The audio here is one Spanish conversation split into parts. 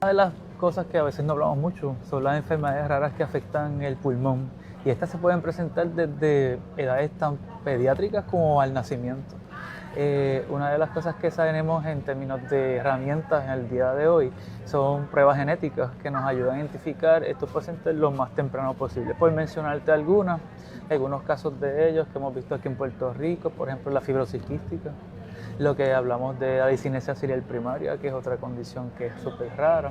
Una de las cosas que a veces no hablamos mucho son las enfermedades raras que afectan el pulmón y estas se pueden presentar desde edades tan pediátricas como al nacimiento. Una de las cosas que sabemos en términos de herramientas en el día de hoy son pruebas genéticas que nos ayudan a identificar estos pacientes lo más temprano posible. Por mencionarte algunos casos de ellos que hemos visto aquí en Puerto Rico, por ejemplo la fibrosis quística, lo que hablamos de la discinesia serial primaria, que es otra condición que es súper rara,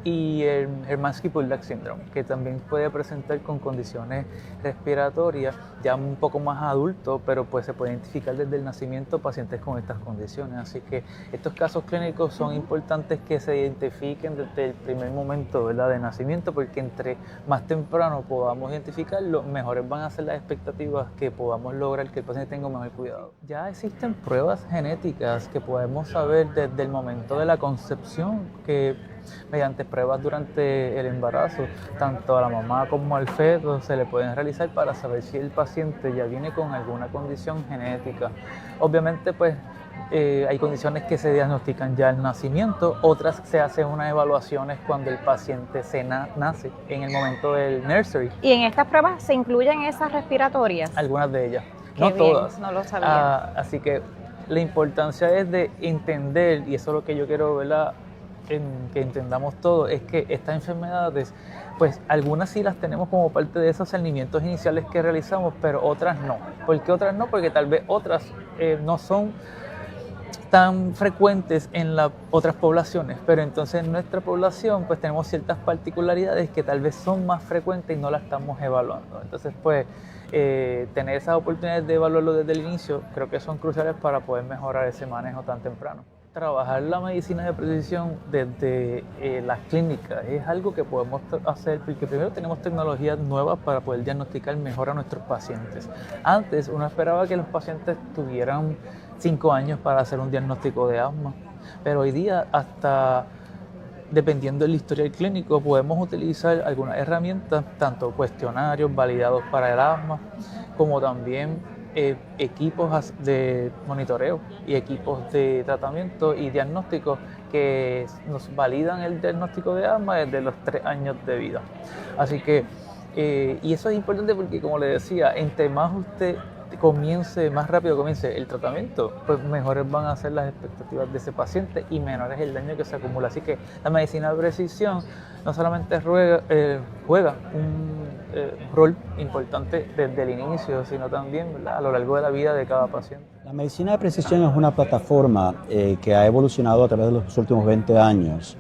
y el Hermansky-Purlak syndrome, que también puede presentar con condiciones respiratorias ya un poco más adultos, pero pues se puede identificar desde el nacimiento pacientes con estas condiciones. Así que estos casos clínicos son importantes que se identifiquen desde el primer momento, ¿verdad?, de nacimiento, porque entre más temprano podamos identificarlo, mejores van a ser las expectativas que podamos lograr que el paciente tenga un mejor cuidado. Ya existen pruebas genéticas que podemos saber desde el momento de la concepción, que mediante pruebas durante el embarazo, tanto a la mamá como al feto se le pueden realizar para saber si el paciente ya viene con alguna condición genética. Obviamente pues hay condiciones que se diagnostican ya al nacimiento, otras se hacen unas evaluaciones cuando el paciente nace, en el momento del nursery. ¿Y en estas pruebas se incluyen esas respiratorias? Algunas de ellas, Qué no bien, todas. no lo sabía. Así que la importancia es de entender, y eso es lo que yo quiero, ¿verdad?, que entendamos todo, es que estas enfermedades, pues algunas sí las tenemos como parte de esos cernimientos iniciales que realizamos, pero otras no. ¿Por qué otras no? Porque tal vez otras no son tan frecuentes en las otras poblaciones, pero entonces en nuestra población pues tenemos ciertas particularidades que tal vez son más frecuentes y no las estamos evaluando. Entonces pues tener esas oportunidades de evaluarlo desde el inicio creo que son cruciales para poder mejorar ese manejo tan temprano. Trabajar la medicina de precisión desde las clínicas es algo que podemos hacer porque primero tenemos tecnologías nuevas para poder diagnosticar mejor a nuestros pacientes. Antes uno esperaba que los pacientes tuvieran 5 años para hacer un diagnóstico de asma, pero hoy día hasta dependiendo del historial clínico podemos utilizar algunas herramientas, tanto cuestionarios validados para el asma como también equipos de monitoreo y equipos de tratamiento y diagnóstico que nos validan el diagnóstico de asma desde los 3 años de vida. Así que, y eso es importante porque, como le decía, entre más usted más rápido comience el tratamiento, pues mejores van a ser las expectativas de ese paciente y menor es el daño que se acumula. Así que la medicina de precisión no solamente juega un rol importante desde el inicio, sino también, ¿verdad?, a lo largo de la vida de cada paciente. La medicina de precisión es una plataforma que ha evolucionado a través de los últimos 20 años,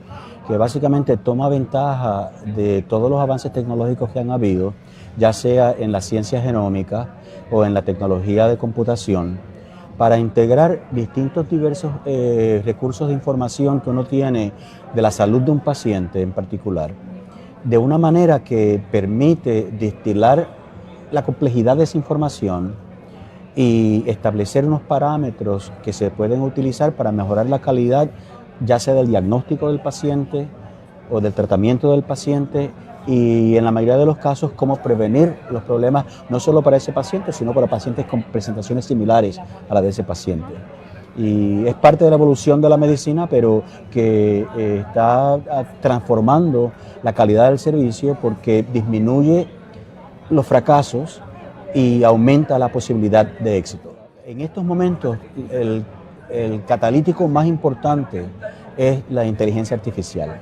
que básicamente toma ventaja de todos los avances tecnológicos que han habido, ya sea en la ciencia genómica o en la tecnología de computación, para integrar distintos diversos recursos de información que uno tiene de la salud de un paciente en particular, de una manera que permite destilar la complejidad de esa información y establecer unos parámetros que se pueden utilizar para mejorar la calidad, ya sea del diagnóstico del paciente o del tratamiento del paciente, y en la mayoría de los casos cómo prevenir los problemas no solo para ese paciente, sino para pacientes con presentaciones similares a la de ese paciente. Y es parte de la evolución de la medicina, pero que está transformando la calidad del servicio porque disminuye los fracasos y aumenta la posibilidad de éxito. En estos momentos el catalítico más importante es la inteligencia artificial.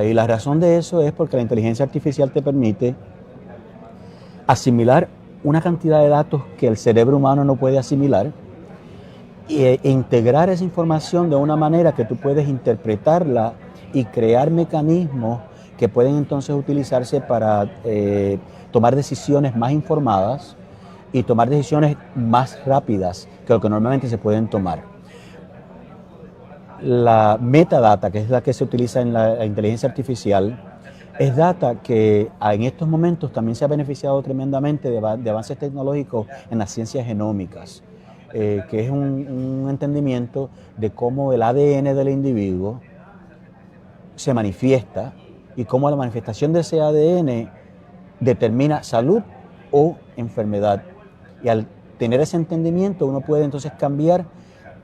Y la razón de eso es porque la inteligencia artificial te permite asimilar una cantidad de datos que el cerebro humano no puede asimilar e integrar esa información de una manera que tú puedes interpretarla y crear mecanismos que pueden entonces utilizarse para tomar decisiones más informadas y tomar decisiones más rápidas que lo que normalmente se pueden tomar. La metadata, que es la que se utiliza en la inteligencia artificial, es data que en estos momentos también se ha beneficiado tremendamente de avances tecnológicos en las ciencias genómicas, que es un entendimiento de cómo el ADN del individuo se manifiesta y cómo la manifestación de ese ADN determina salud o enfermedad. Y al tener ese entendimiento uno puede entonces cambiar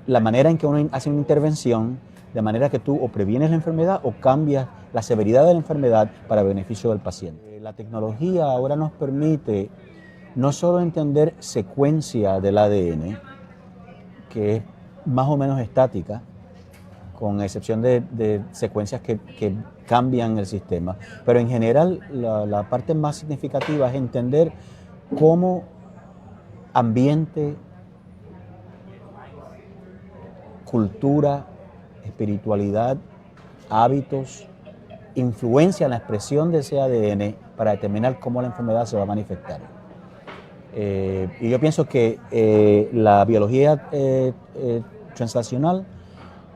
la manera en que uno hace una intervención de manera que tú o previenes la enfermedad o cambias la severidad de la enfermedad para beneficio del paciente. La tecnología ahora nos permite no solo entender secuencia del ADN, que es más o menos estática, con excepción de secuencias que cambian el sistema, pero en general la parte más significativa es entender cómo ambiente, cultura, espiritualidad, hábitos, influencian la expresión de ese ADN para determinar cómo la enfermedad se va a manifestar. Y yo pienso que la biología translacional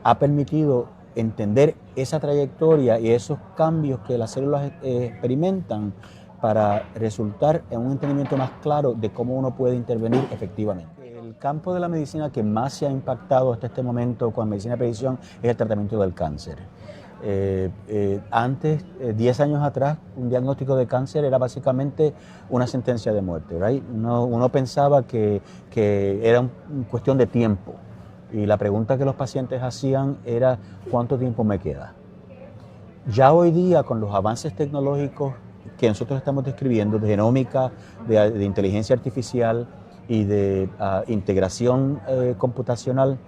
ha permitido entender esa trayectoria y esos cambios que las células experimentan para resultar en un entendimiento más claro de cómo uno puede intervenir efectivamente. El campo de la medicina que más se ha impactado hasta este momento con medicina de precisión es el tratamiento del cáncer. Antes, 10 años atrás, un diagnóstico de cáncer era básicamente una sentencia de muerte, ¿right? Uno pensaba que era una cuestión de tiempo y la pregunta que los pacientes hacían era ¿cuánto tiempo me queda? Ya hoy día, con los avances tecnológicos que nosotros estamos describiendo, de genómica, de inteligencia artificial y de integración computacional,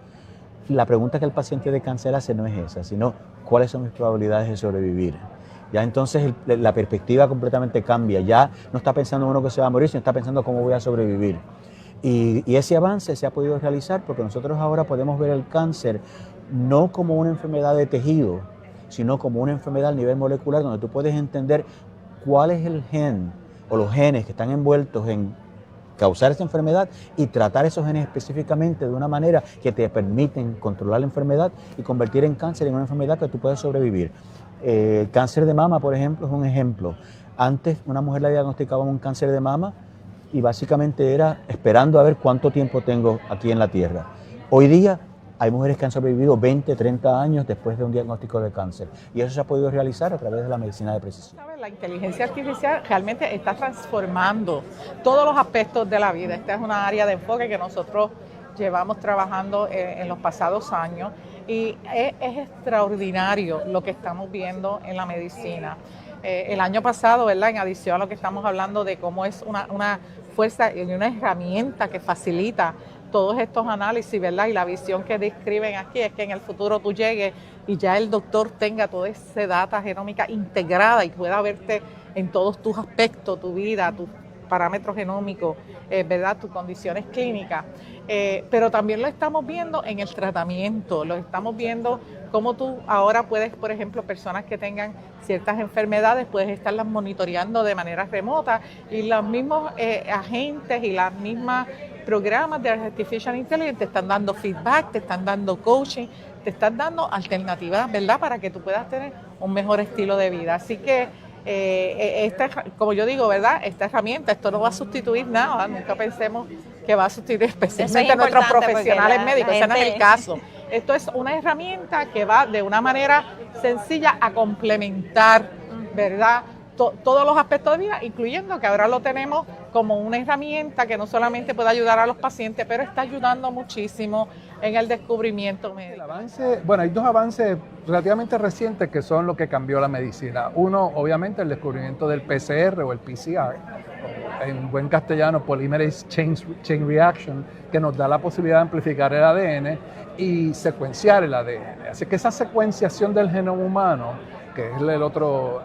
la pregunta que el paciente de cáncer hace no es esa, sino cuáles son mis probabilidades de sobrevivir. Ya entonces la perspectiva completamente cambia, ya no está pensando uno que se va a morir, sino está pensando cómo voy a sobrevivir. Y ese avance se ha podido realizar porque nosotros ahora podemos ver el cáncer no como una enfermedad de tejido, sino como una enfermedad a nivel molecular, donde tú puedes entender cuál es el gen o los genes que están envueltos en causar esa enfermedad y tratar esos genes específicamente de una manera que te permiten controlar la enfermedad y convertir en cáncer en una enfermedad que tú puedes sobrevivir. El cáncer de mama, por ejemplo, es un ejemplo. Antes una mujer le diagnosticaban un cáncer de mama y básicamente era esperando a ver cuánto tiempo tengo aquí en la Tierra. Hoy día hay mujeres que han sobrevivido 20, 30 años después de un diagnóstico de cáncer y eso se ha podido realizar a través de la medicina de precisión. La inteligencia artificial realmente está transformando todos los aspectos de la vida. Esta es una área de enfoque que nosotros llevamos trabajando en los pasados años y es extraordinario lo que estamos viendo en la medicina. El año pasado, ¿verdad? En adición a lo que estamos hablando de cómo es una fuerza y una herramienta que facilita todos estos análisis, ¿verdad? Y la visión que describen aquí es que en el futuro tú llegues y ya el doctor tenga toda esa data genómica integrada y pueda verte en todos tus aspectos, tu vida, tus parámetros genómicos, ¿verdad? Tus condiciones clínicas. Pero también lo estamos viendo en el tratamiento, lo estamos viendo cómo tú ahora puedes, por ejemplo, personas que tengan ciertas enfermedades, puedes estarlas monitoreando de manera remota y los mismos agentes y las mismas programas de Artificial Intelligence te están dando feedback, te están dando coaching, te están dando alternativas, ¿verdad? Para que tú puedas tener un mejor estilo de vida. Así que, como yo digo, ¿verdad? Esta herramienta, esto no va a sustituir nada, nunca pensemos que va a sustituir especialmente a nuestros profesionales médicos, ese no es el caso. Esto es una herramienta que va de una manera sencilla a complementar, ¿verdad? Todos los aspectos de vida, incluyendo que ahora lo tenemos como una herramienta que no solamente puede ayudar a los pacientes, pero está ayudando muchísimo en el descubrimiento médico. Hay dos avances relativamente recientes que son lo que cambió la medicina. Uno, obviamente, el descubrimiento del PCR o el PCR, en buen castellano, Polymerase Chain Reaction, que nos da la posibilidad de amplificar el ADN y secuenciar el ADN. Así que esa secuenciación del genoma humano, que es el otro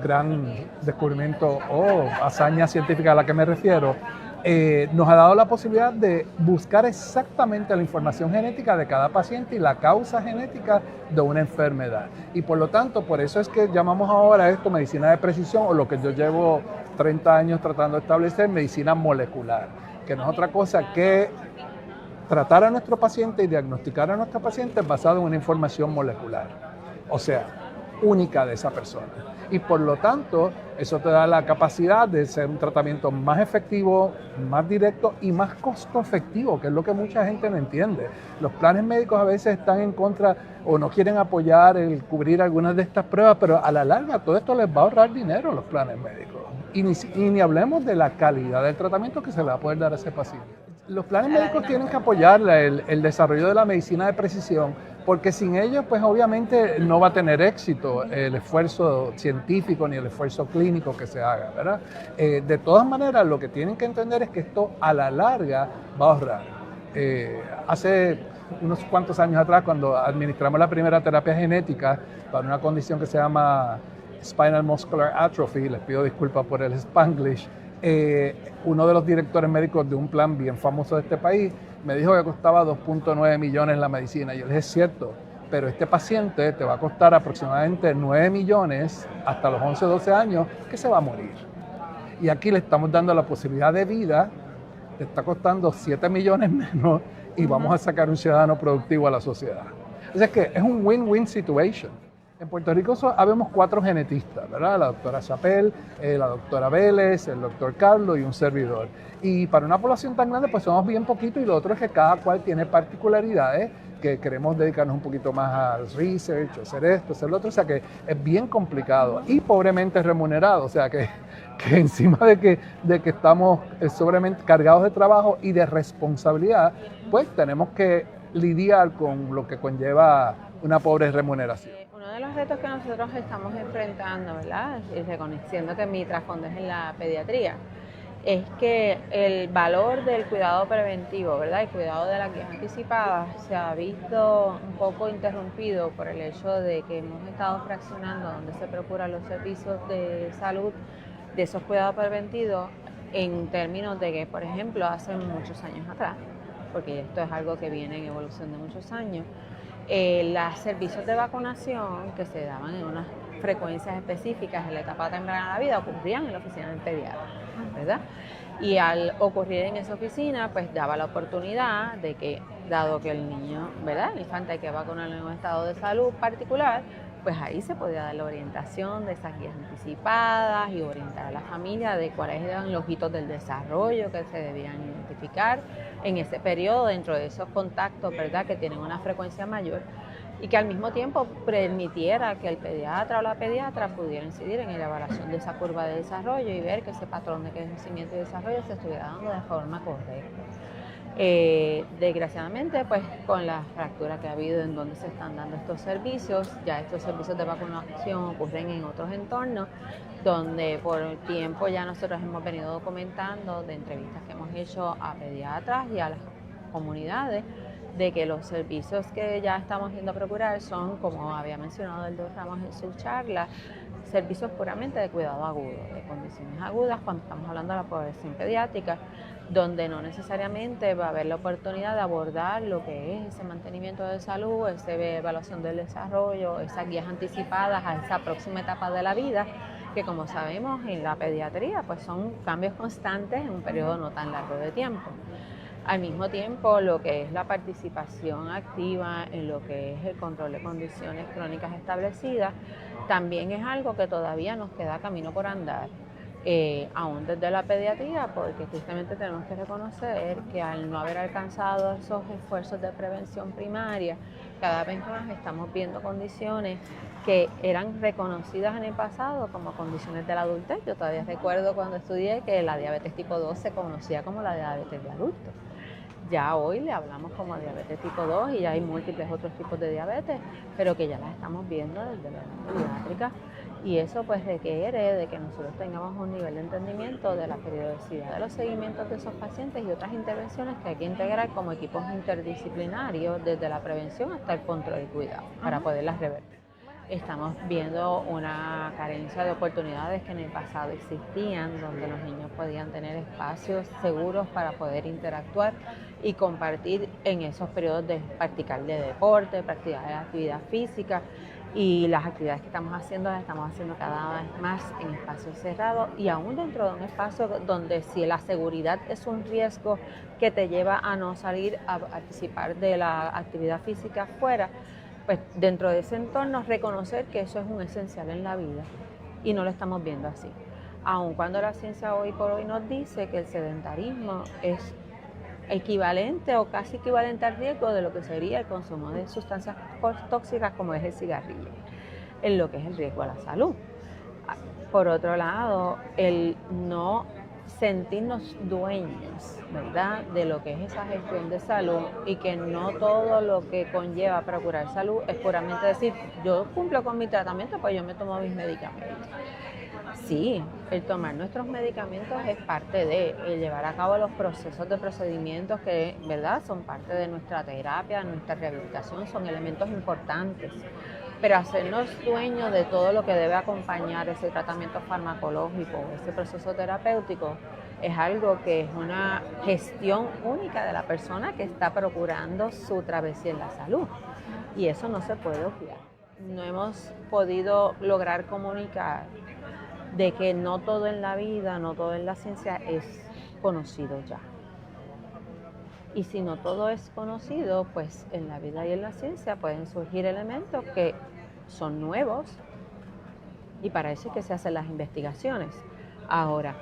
gran descubrimiento o hazaña científica a la que me refiero, nos ha dado la posibilidad de buscar exactamente la información genética de cada paciente y la causa genética de una enfermedad. Y por lo tanto, por eso es que llamamos ahora esto medicina de precisión, o lo que yo llevo 30 años tratando de establecer, medicina molecular, que no es otra cosa que tratar a nuestro paciente y diagnosticar a nuestro paciente basado en una información molecular, o sea, única de esa persona. Y por lo tanto, eso te da la capacidad de ser un tratamiento más efectivo, más directo y más costo efectivo, que es lo que mucha gente no entiende. Los planes médicos a veces están en contra o no quieren apoyar el cubrir algunas de estas pruebas, pero a la larga todo esto les va a ahorrar dinero a los planes médicos. Y ni hablemos de la calidad del tratamiento que se le va a poder dar a ese paciente. Los planes médicos tienen que apoyar el desarrollo de la medicina de precisión, porque sin ellos, pues obviamente no va a tener éxito el esfuerzo científico ni el esfuerzo clínico que se haga, ¿verdad? De todas maneras, lo que tienen que entender es que esto a la larga va a ahorrar. Hace unos cuantos años atrás, cuando administramos la primera terapia genética para una condición que se llama Spinal Muscular Atrophy, les pido disculpas por el Spanglish, uno de los directores médicos de un plan bien famoso de este país me dijo que costaba 2.9 millones la medicina. Y yo le dije, es cierto, pero este paciente te va a costar aproximadamente 9 millones hasta los 11 o 12 años que se va a morir. Y aquí le estamos dando la posibilidad de vida, te está costando 7 millones menos y vamos a sacar un ciudadano productivo a la sociedad. O sea, es que es un win-win situation. En Puerto Rico habemos 4 genetistas, ¿verdad? La doctora Chapel, la doctora Vélez, el doctor Carlos y un servidor. Y para una población tan grande, pues somos bien poquitos, y lo otro es que cada cual tiene particularidades que queremos dedicarnos un poquito más al research, hacer esto, hacer lo otro. O sea que es bien complicado y pobremente remunerado. O sea que encima de que estamos sobrecargados de trabajo y de responsabilidad, pues tenemos que lidiar con lo que conlleva una pobre remuneración. Uno de los retos que nosotros estamos enfrentando, ¿verdad?, y reconociendo que mi trasfondo es en la pediatría, es que el valor del cuidado preventivo, ¿verdad?, el cuidado de las guías anticipadas se ha visto un poco interrumpido por el hecho de que hemos estado fraccionando donde se procuran los servicios de salud de esos cuidados preventivos en términos de que, por ejemplo, hace muchos años atrás, porque esto es algo que viene en evolución de muchos años, los servicios de vacunación que se daban en unas frecuencias específicas en la etapa temprana de la vida ocurrían en la oficina del pediatra, ¿verdad? Y al ocurrir en esa oficina, pues daba la oportunidad de que, dado que el niño, ¿verdad?, el infante hay que vacunarlo en un estado de salud particular, pues ahí se podía dar la orientación de esas guías anticipadas y orientar a la familia de cuáles eran los hitos del desarrollo que se debían identificar en ese periodo dentro de esos contactos, ¿verdad?, que tienen una frecuencia mayor, y que al mismo tiempo permitiera que el pediatra o la pediatra pudiera incidir en la evaluación de esa curva de desarrollo y ver que ese patrón de crecimiento y desarrollo se estuviera dando de forma correcta. Desgraciadamente, pues con la fractura que ha habido en donde se están dando estos servicios, ya estos servicios de vacunación ocurren en otros entornos, donde por tiempo ya nosotros hemos venido documentando de entrevistas que hemos hecho a pediatras y a las comunidades, de que los servicios que ya estamos yendo a procurar son, como había mencionado el doctor Ramos en su charla, servicios puramente de cuidado agudo, de condiciones agudas, cuando estamos hablando de la población pediátrica, donde no necesariamente va a haber la oportunidad de abordar lo que es ese mantenimiento de salud, esa evaluación del desarrollo, esas guías anticipadas a esa próxima etapa de la vida, que como sabemos en la pediatría pues son cambios constantes en un periodo no tan largo de tiempo. Al mismo tiempo, lo que es la participación activa en lo que es el control de condiciones crónicas establecidas, también es algo que todavía nos queda camino por andar, aún desde la pediatría, porque justamente tenemos que reconocer que al no haber alcanzado esos esfuerzos de prevención primaria, cada vez más estamos viendo condiciones que eran reconocidas en el pasado como condiciones de la adultez. Yo todavía recuerdo cuando estudié que la diabetes tipo 2 se conocía como la diabetes de adultos. Ya hoy le hablamos como diabetes tipo 2 y ya hay múltiples otros tipos de diabetes, pero que ya las estamos viendo desde la edad pediátrica, y eso pues requiere de que nosotros tengamos un nivel de entendimiento de la periodicidad de los seguimientos de esos pacientes y otras intervenciones que hay que integrar como equipos interdisciplinarios desde la prevención hasta el control y cuidado para poderlas revertir. Estamos viendo una carencia de oportunidades que en el pasado existían, donde los niños podían tener espacios seguros para poder interactuar y compartir en esos periodos de practicar de deporte, practicar de actividad física, y las actividades que estamos haciendo las estamos haciendo cada vez más en espacios cerrados y aún dentro de un espacio donde si la seguridad es un riesgo que te lleva a no salir a participar de la actividad física fuera, pues dentro de ese entorno reconocer que eso es un esencial en la vida y no lo estamos viendo así. Aun cuando la ciencia hoy por hoy nos dice que el sedentarismo es equivalente o casi equivalente al riesgo de lo que sería el consumo de sustancias tóxicas como es el cigarrillo, en lo que es el riesgo a la salud. Por otro lado, el no sentirnos dueños, ¿verdad?, de lo que es esa gestión de salud y que no todo lo que conlleva procurar salud es puramente decir, yo cumplo con mi tratamiento, pues yo me tomo mis medicamentos. Sí, el tomar nuestros medicamentos es parte de el llevar a cabo los procesos de procedimientos que, ¿verdad?, son parte de nuestra terapia, nuestra rehabilitación, son elementos importantes. Pero hacernos dueños de todo lo que debe acompañar ese tratamiento farmacológico, ese proceso terapéutico, es algo que es una gestión única de la persona que está procurando su travesía en la salud. Y eso no se puede obviar. No hemos podido lograr comunicar de que no todo en la vida, no todo en la ciencia es conocido ya. Y si no todo es conocido, pues en la vida y en la ciencia pueden surgir elementos que son nuevos y para eso es que se hacen las investigaciones. Ahora,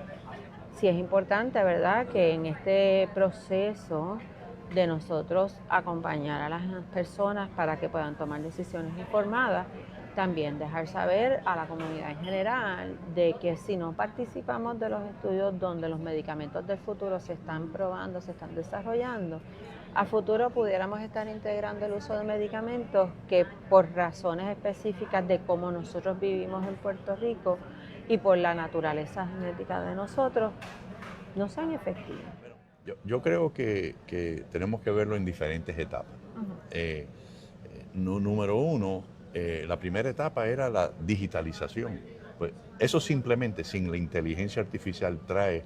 sí es importante, ¿verdad?, que en este proceso de nosotros acompañar a las personas para que puedan tomar decisiones informadas, también dejar saber a la comunidad en general de que si no participamos de los estudios donde los medicamentos del futuro se están probando, se están desarrollando, a futuro pudiéramos estar integrando el uso de medicamentos que por razones específicas de cómo nosotros vivimos en Puerto Rico y por la naturaleza genética de nosotros, no sean efectivos. Yo creo que tenemos que verlo en diferentes etapas. Número uno, la primera etapa era la digitalización. Pues eso simplemente sin la inteligencia artificial trae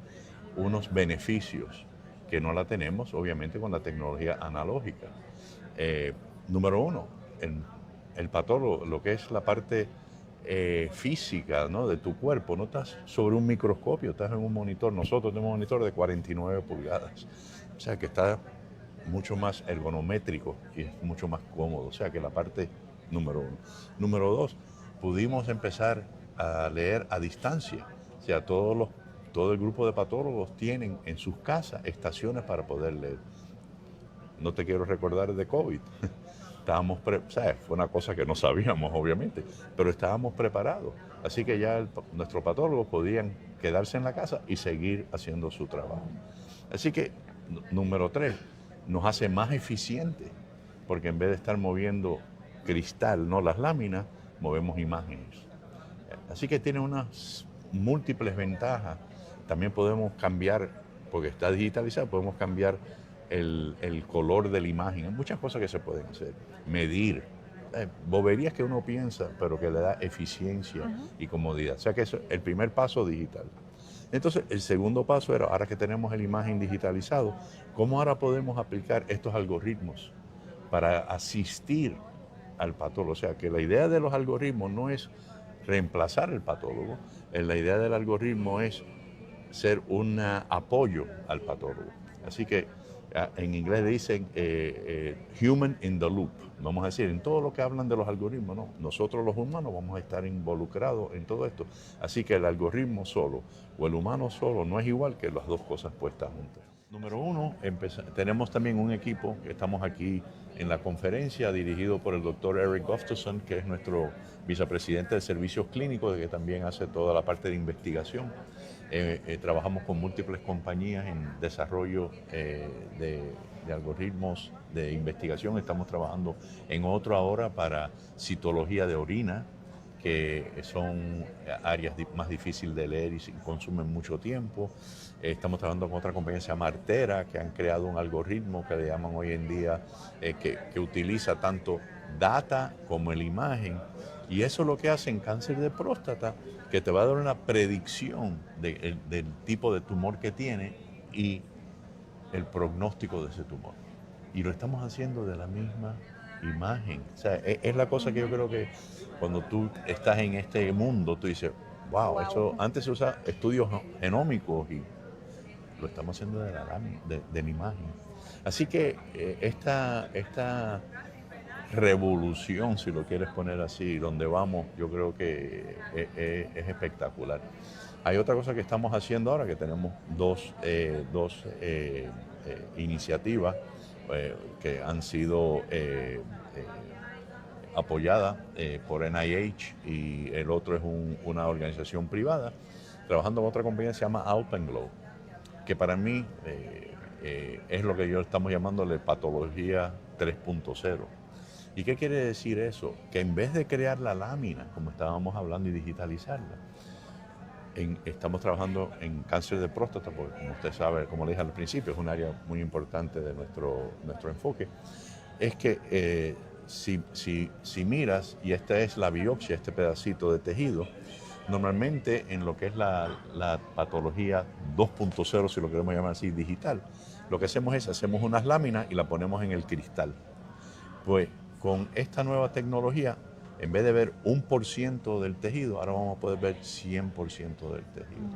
unos beneficios que no la tenemos obviamente con la tecnología analógica. Número uno, el patólogo, lo que es la parte física, ¿no?, de tu cuerpo, no estás sobre un microscopio, estás en un monitor. Nosotros tenemos un monitor de 49 pulgadas, o sea que está mucho más ergonométrico y es mucho más cómodo, o sea que la parte número uno. Número dos, pudimos empezar a leer a distancia, o sea, todo el grupo de patólogos tienen en sus casas estaciones para poder leer. No te quiero recordar de COVID. Fue una cosa que no sabíamos, obviamente, pero estábamos preparados. Así que ya nuestros patólogos podían quedarse en la casa y seguir haciendo su trabajo. Así que, número tres, nos hace más eficientes, porque en vez de estar moviendo cristal, no las láminas, movemos imágenes. Así que tiene unas múltiples ventajas. También podemos cambiar, porque está digitalizado, podemos cambiar el color de la imagen. Hay muchas cosas que se pueden hacer. Medir. Boberías que uno piensa, pero que le da eficiencia y comodidad. O sea que eso es el primer paso digital. Entonces, el segundo paso era, ahora que tenemos la imagen digitalizado, ¿cómo ahora podemos aplicar estos algoritmos para asistir al patólogo? O sea, que la idea de los algoritmos no es reemplazar al patólogo, la idea del algoritmo es ser un apoyo al patólogo. Así que en inglés dicen human in the loop, vamos a decir, en todo lo que hablan de los algoritmos, ¿no? Nosotros los humanos vamos a estar involucrados en todo esto. Así que el algoritmo solo o el humano solo no es igual que las dos cosas puestas juntas. Número uno, tenemos también un equipo, que estamos aquí en la conferencia, dirigido por el doctor Eric Gustafson, que es nuestro vicepresidente de servicios clínicos, que también hace toda la parte de investigación. Trabajamos con múltiples compañías en desarrollo de algoritmos de investigación. Estamos trabajando en otro ahora para citología de orina, que son áreas más difíciles de leer y consumen mucho tiempo. Estamos trabajando con otra compañía que se llama Artera, que han creado un algoritmo que le llaman hoy en día, que utiliza tanto data como la imagen. Y eso es lo que hace en cáncer de próstata, que te va a dar una predicción del tipo de tumor que tiene y el pronóstico de ese tumor. Y lo estamos haciendo de la misma imagen. O sea, es la cosa que yo creo que cuando tú estás en este mundo, tú dices, wow, eso antes se usaba estudios genómicos y lo estamos haciendo de la imagen. Así que esta revolución, si lo quieres poner así, donde vamos, yo creo que es espectacular. Hay otra cosa que estamos haciendo ahora, que tenemos dos iniciativas que han sido apoyadas por NIH, y el otro es una organización privada, trabajando con otra compañía que se llama Alpenglow. que para mí es lo que yo estamos llamándole patología 3.0. ¿Y qué quiere decir eso? Que en vez de crear la lámina, como estábamos hablando, y digitalizarla, estamos trabajando en cáncer de próstata, porque como usted sabe, como le dije al principio, es un área muy importante de nuestro enfoque. Es que si miras, y esta es la biopsia, este pedacito de tejido, normalmente en lo que es la patología 2.0, si lo queremos llamar así, digital, lo que hacemos es, hacemos unas láminas y la ponemos en el cristal. Pues con esta nueva tecnología, en vez de ver 1% del tejido, ahora vamos a poder ver 100% del tejido.